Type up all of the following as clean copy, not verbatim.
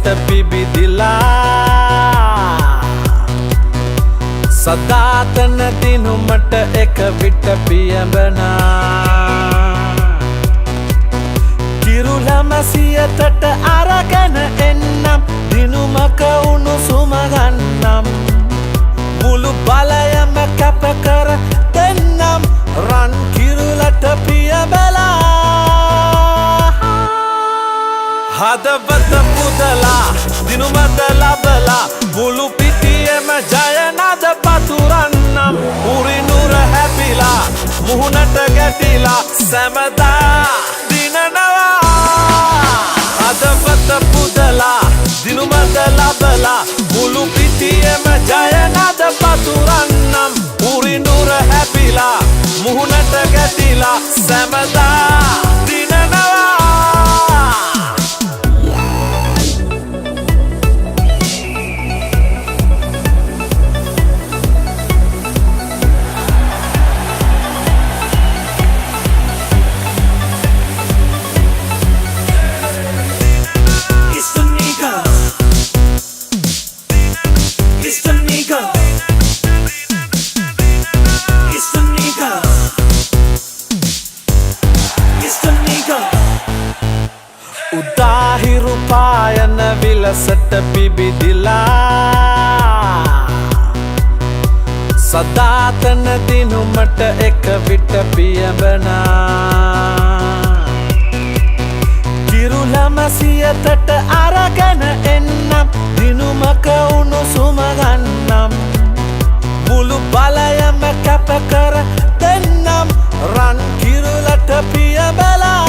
විලසට පිබිදිලා සදාතන දිනුමට එක විට පියඹනා කිරුළමසියතට අරගෙන එන්නම් දිනුමක උණුසුම ගන්නම් මුළු බලයම කැප කර දෙන්නම් රන් කිරුළට පියඹලා හදවත පුදලා දිනුමද ලබලා මුළු පිටියම ජයනද පතුරන්නම් උරිනුර හැපිලා මුහුණට ගැටිලා සැමදා දිනනවා හදවත පුදලා දිනුමද ලබලා මුළු පිටියම ජයනද පතුරන්නම් උරිනුර හැපිලා මුහුණට ගැටිලා සැමදා දිනනවා උදාහිරු පායන විලසට පිබිදිලා සදාතන දිනුමට එක විට පියඹනා කිරුළමසියතට අරගෙන එන්නම් දිනුමක උණුසුම ගන්නම් මුළු බලයම කැප කර දෙන්නම් රන් කිරුළට පියඹලා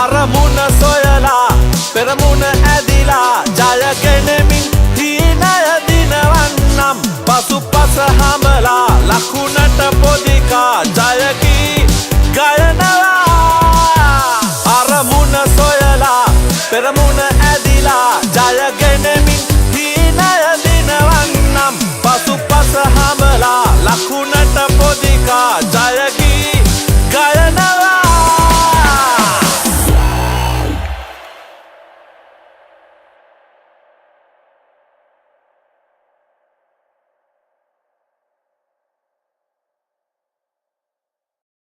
අරමුණ සොයලා පෙරමුණ ඇදිලා ජයගෙනමින් හීනය දිනවන්නම් පසුපස හමලා ලකුණට පොදිකා ජයකී ගයනවා අරමුණ සොයලා පෙරමුණ ඇදිලා ජයගෙනමින් හීනය දිනවන්නම් පසුපස හමලා ලකුණට පොදිකා ජයකී